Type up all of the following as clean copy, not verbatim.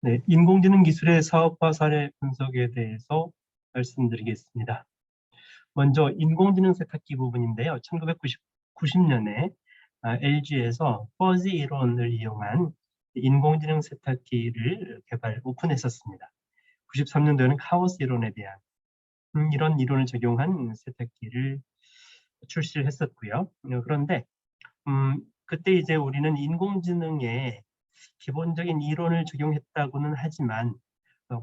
네, 인공지능 기술의 사업화 사례 분석에 대해서 말씀드리겠습니다. 먼저 인공지능 세탁기 부분인데요. 1990년에 LG에서 퍼지 이론을 이용한 인공지능 세탁기를 오픈했었습니다. 93년도에는 카오스 이론에 대한 이런 이론을 적용한 세탁기를 출시를 했었고요. 그런데 그때 이제 우리는 인공지능에 기본적인 이론을 적용했다고는 하지만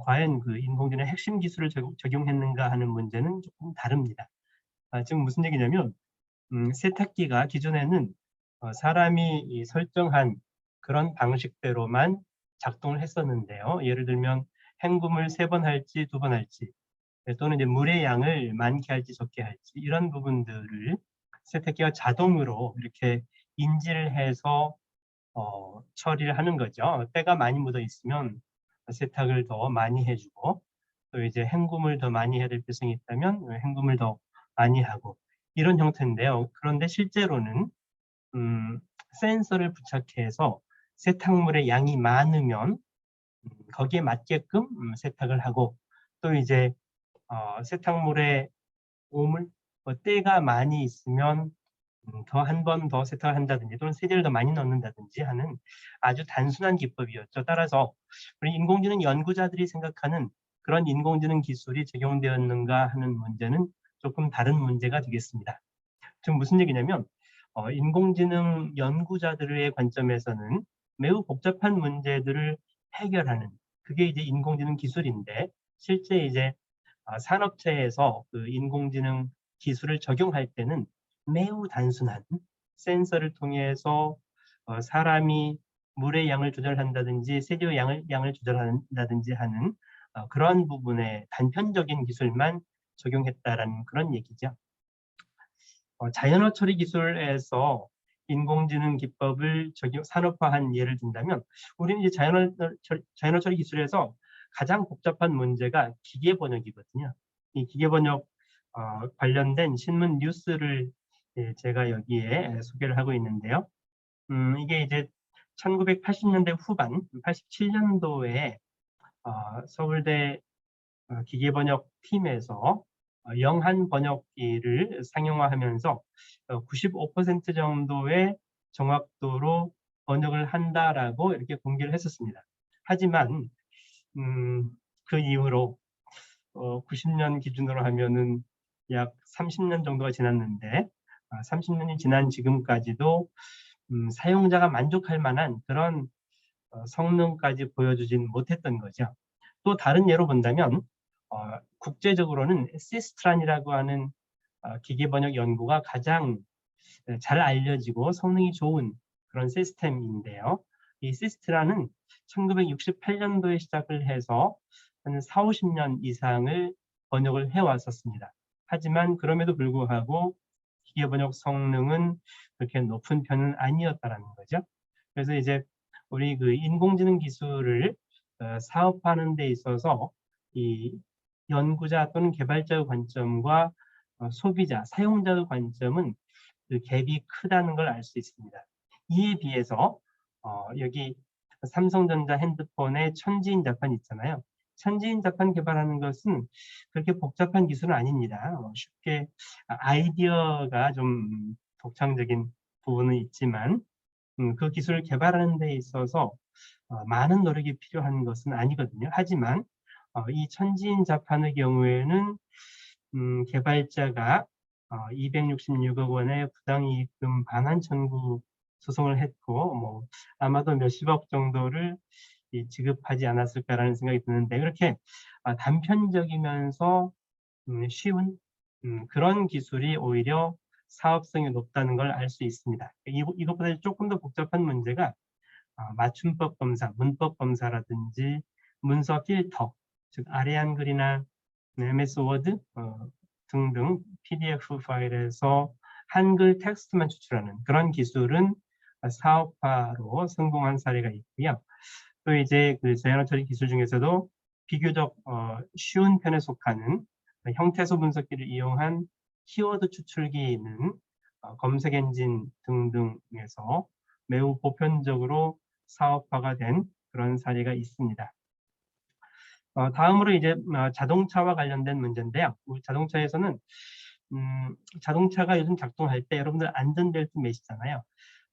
과연 그 인공지능 핵심 기술을 적용했는가 하는 문제는 조금 다릅니다. 지금 무슨 얘기냐면 세탁기가 기존에는 사람이 설정한 그런 방식대로만 작동을 했었는데요. 예를 들면 헹굼을 3번 할지 2번 할지 또는 이제 물의 양을 많게 할지 적게 할지 이런 부분들을 세탁기가 자동으로 이렇게 인지를 해서 처리를 하는 거죠. 때가 많이 묻어 있으면 세탁을 더 많이 해주고 또 이제 헹굼을 더 많이 해야 될 필요성이 있다면 헹굼을 더 많이 하고 이런 형태인데요. 그런데 실제로는 센서를 부착해서 세탁물의 양이 많으면 거기에 맞게끔 세탁을 하고 또 이제 세탁물의 오물, 때가 많이 있으면 더 한 번 더 세탁을 한다든지 또는 세제를 더 많이 넣는다든지 하는 아주 단순한 기법이었죠. 따라서 우리 인공지능 연구자들이 생각하는 그런 인공지능 기술이 적용되었는가 하는 문제는 조금 다른 문제가 되겠습니다. 지금 무슨 얘기냐면 인공지능 연구자들의 관점에서는 매우 복잡한 문제들을 해결하는 그게 이제 인공지능 기술인데 실제 이제 산업체에서 그 인공지능 기술을 적용할 때는 매우 단순한 센서를 통해서 사람이 물의 양을 조절한다든지 세제의 양을 조절한다든지 하는 그런 부분의 단편적인 기술만 적용했다라는 그런 얘기죠. 자연어 처리 기술에서 인공지능 기법을 산업화한 예를 든다면 우리는 이제 자연어 처리 기술에서 가장 복잡한 문제가 기계 번역이거든요. 이 기계 번역 관련된 신문 뉴스를 제가 여기에 소개를 하고 있는데요. 이게 이제 1980년대 후반, 87년도에 서울대 기계번역 팀에서 영한 번역기를 상용화하면서 95% 정도의 정확도로 번역을 한다라고 이렇게 공개를 했었습니다. 하지만 그 이후로 90년 기준으로 하면은 약 30년 정도가 지났는데 30년이 지난 지금까지도 사용자가 만족할 만한 그런 성능까지 보여주진 못했던 거죠. 또 다른 예로 본다면 국제적으로는 시스트란이라고 하는 기계 번역 연구가 가장 잘 알려지고 성능이 좋은 그런 시스템인데요. 이 시스트란은 1968년도에 시작을 해서 한 4, 50년 이상을 번역을 해왔었습니다. 하지만 그럼에도 불구하고 기계 번역 성능은 그렇게 높은 편은 아니었다라는 거죠. 그래서 이제 우리 그 인공지능 기술을 사업하는 데 있어서 이 연구자 또는 개발자의 관점과 소비자, 사용자의 관점은 그 갭이 크다는 걸 알 수 있습니다. 이에 비해서 여기 삼성전자 핸드폰의 천지인 자판 있잖아요. 천지인 자판 개발하는 것은 그렇게 복잡한 기술은 아닙니다. 쉽게 아이디어가 좀 독창적인 부분은 있지만 그 기술을 개발하는 데 있어서 많은 노력이 필요한 것은 아니거든요. 하지만 이 천지인 자판의 경우에는 개발자가 266억 원의 부당이익금 반환 청구 소송을 했고 아마도 몇십억 정도를 지급하지 않았을까라는 생각이 드는데 그렇게 단편적이면서 쉬운 그런 기술이 오히려 사업성이 높다는 걸 알 수 있습니다. 이것보다 조금 더 복잡한 문제가 맞춤법 검사, 문법 검사라든지 문서 필터, 즉 아래 한글이나 MS 워드 등등 PDF 파일에서 한글 텍스트만 추출하는 그런 기술은 사업화로 성공한 사례가 있고요. 또 이제 그 자연어 처리 기술 중에서도 비교적 쉬운 편에 속하는 형태소 분석기를 이용한 키워드 추출기는 검색 엔진 등등에서 매우 보편적으로 사업화가 된 그런 사례가 있습니다. 다음으로 이제 자동차와 관련된 문제인데요. 우리 자동차에서는 자동차가 요즘 작동할 때 여러분들 안전벨트 매시잖아요.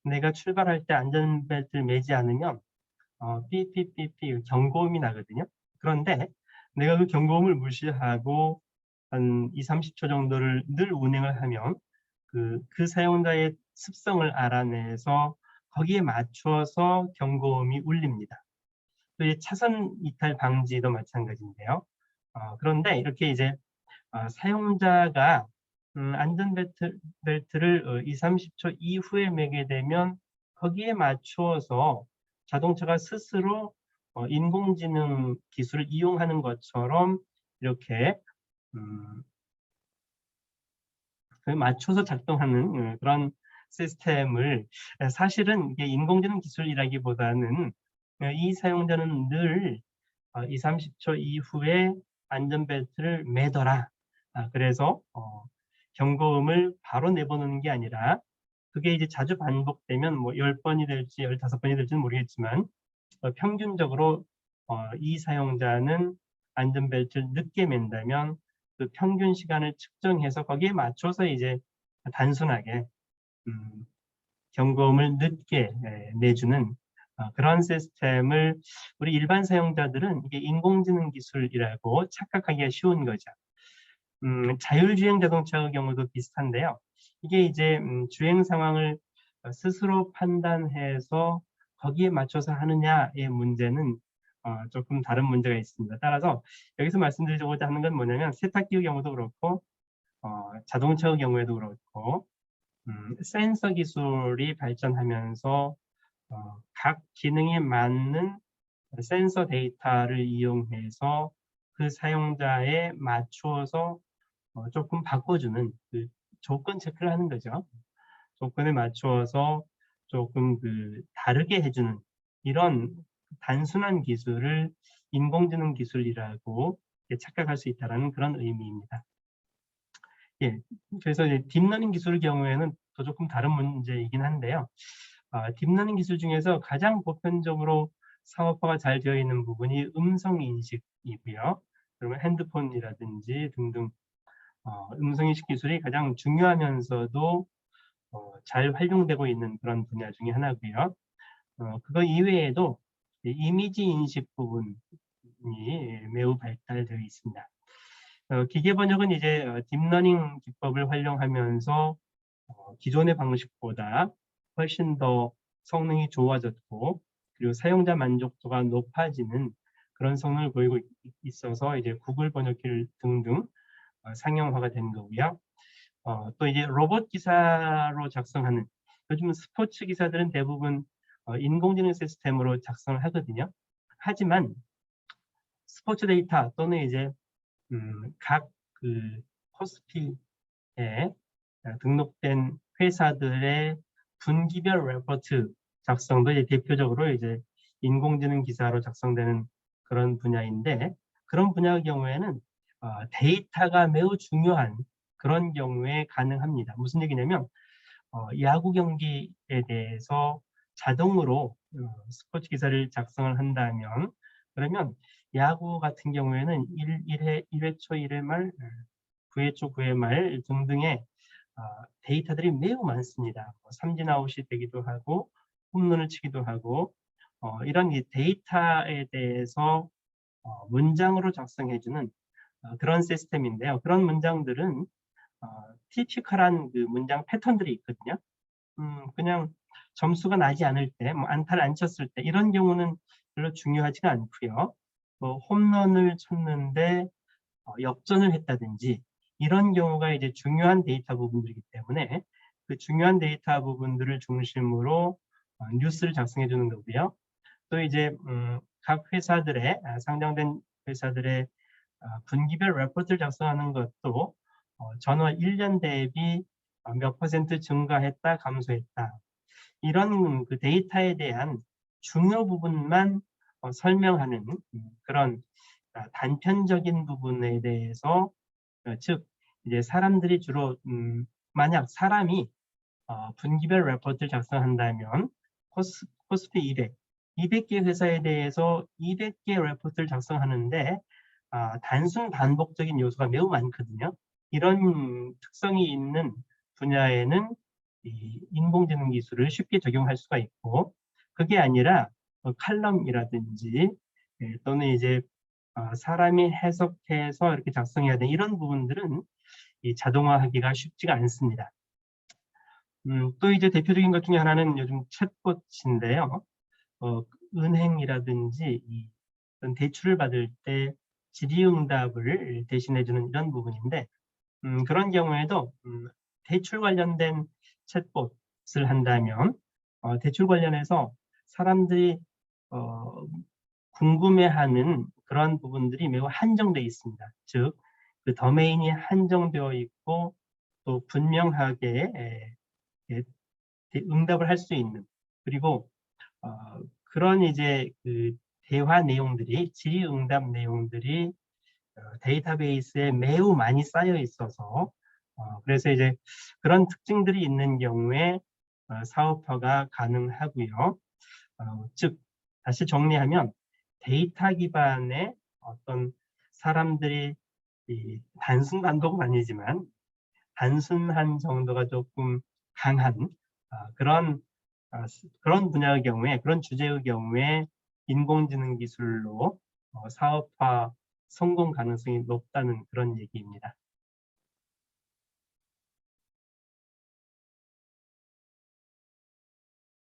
내가 출발할 때 안전벨트를 매지 않으면 삐삐삐삐 경고음이 나거든요. 그런데 내가 그 경고음을 무시하고 한 20-30초 정도를 늘 운행을 하면 그 사용자의 습성을 알아내서 거기에 맞춰서 경고음이 울립니다. 또 이 차선 이탈 방지도 마찬가지인데요. 그런데 이렇게 이제 사용자가 안전벨트를 20-30초 이후에 매게 되면 거기에 맞추어서 자동차가 스스로 인공지능 기술을 이용하는 것처럼 이렇게 맞춰서 작동하는 그런 시스템을, 사실은 이게 인공지능 기술이라기보다는 이 사용자는 늘 20-30초 이후에 안전벨트를 매더라. 그래서 경고음을 바로 내보내는 게 아니라 그게 이제 자주 반복되면 뭐 10번이 될지 15번이 될지는 모르겠지만 평균적으로 이 사용자는 안전벨트를 늦게 맨다면 그 평균 시간을 측정해서 거기에 맞춰서 이제 단순하게 경고음을 늦게 내주는 그런 시스템을 우리 일반 사용자들은 이게 인공지능 기술이라고 착각하기가 쉬운 거죠. 자율주행 자동차의 경우도 비슷한데요. 이게 이제 주행 상황을 스스로 판단해서 거기에 맞춰서 하느냐의 문제는 조금 다른 문제가 있습니다. 따라서 여기서 말씀드리고자 하는 건 뭐냐면 세탁기의 경우도 그렇고 자동차의 경우에도 그렇고 센서 기술이 발전하면서 각 기능에 맞는 센서 데이터를 이용해서 그 사용자에 맞추어서 조금 바꿔주는 그 조건 체크를 하는 거죠. 조건에 맞추어서 조금 다르게 해주는 이런 단순한 기술을 인공지능 기술이라고 착각할 수 있다는 그런 의미입니다. 예, 그래서 이제 딥러닝 기술의 경우에는 또 조금 다른 문제이긴 한데요. 딥러닝 기술 중에서 가장 보편적으로 사업화가 잘 되어 있는 부분이 음성 인식이고요. 그러면 핸드폰이라든지 등등 음성 인식 기술이 가장 중요하면서도 잘 활용되고 있는 그런 분야 중에 하나고요. 그거 이외에도 이미지 인식 부분이 매우 발달되어 있습니다. 기계 번역은 이제 딥러닝 기법을 활용하면서 기존의 방식보다 훨씬 더 성능이 좋아졌고 그리고 사용자 만족도가 높아지는 그런 성능을 보이고 있어서 이제 구글 번역기를 등등 상용화가 된 거고요. 또 이제 로봇 기사로 작성하는, 요즘 스포츠 기사들은 대부분 인공지능 시스템으로 작성을 하거든요. 하지만 스포츠 데이터 또는 이제 각 코스피에 등록된 회사들의 분기별 레포트 작성도 이제 대표적으로 이제 인공지능 기사로 작성되는 그런 분야인데, 그런 분야의 경우에는 데이터가 매우 중요한 그런 경우에 가능합니다. 무슨 얘기냐면 야구 경기에 대해서 자동으로 스포츠 기사를 작성을 한다면, 그러면 야구 같은 경우에는 1회 초 1회 말, 9회 초 9회 말 등등의 데이터들이 매우 많습니다. 삼진 아웃이 되기도 하고 홈런을 치기도 하고 이런 이 데이터에 대해서 문장으로 작성해주는 그런 시스템인데요. 그런 문장들은 티피컬한 그 문장 패턴들이 있거든요. 그냥 점수가 나지 않을 때, 뭐 안타를 안 쳤을 때 이런 경우는 별로 중요하지가 않고요. 뭐 홈런을 쳤는데 역전을 했다든지 이런 경우가 이제 중요한 데이터 부분들이기 때문에 그 중요한 데이터 부분들을 중심으로 뉴스를 작성해 주는 거고요. 또 이제 각 회사들의 상장된 회사들의 분기별 레포트를 작성하는 것도 전월 1년 대비 몇 퍼센트 증가했다, 감소했다. 이런 그 데이터에 대한 중요 부분만 설명하는 그런 단편적인 부분에 대해서 즉 이제 사람들이 주로 만약 사람이 분기별 레포트를 작성한다면 코스피 200 200개 회사에 대해서 200개 레포트를 작성하는데 단순 반복적인 요소가 매우 많거든요. 이런 특성이 있는 분야에는 이 인공지능 기술을 쉽게 적용할 수가 있고, 그게 아니라 칼럼이라든지 또는 이제 사람이 해석해서 이렇게 작성해야 되는 이런 부분들은 이 자동화하기가 쉽지가 않습니다. 또 이제 대표적인 것 중에 하나는 요즘 챗봇인데요. 은행이라든지 어떤 대출을 받을 때 질의응답을 대신해주는 이런 부분인데, 그런 경우에도 대출 관련된 챗봇을 한다면 대출 관련해서 사람들이 궁금해하는 그런 부분들이 매우 한정되어 있습니다. 즉, 그 도메인이 한정되어 있고 또 분명하게 응답을 할 수 있는, 그리고 그런 이제 그 대화 내용들이, 질의응답 내용들이 데이터베이스에 매우 많이 쌓여 있어서 그래서 이제 그런 특징들이 있는 경우에 사업화가 가능하고요. 즉 다시 정리하면 데이터 기반의 어떤 사람들이 이 단순 반복은 아니지만 단순한 정도가 조금 강한 그런 그런 분야의 경우에, 그런 주제의 경우에 인공지능 기술로 사업화 성공 가능성이 높다는 그런 얘기입니다.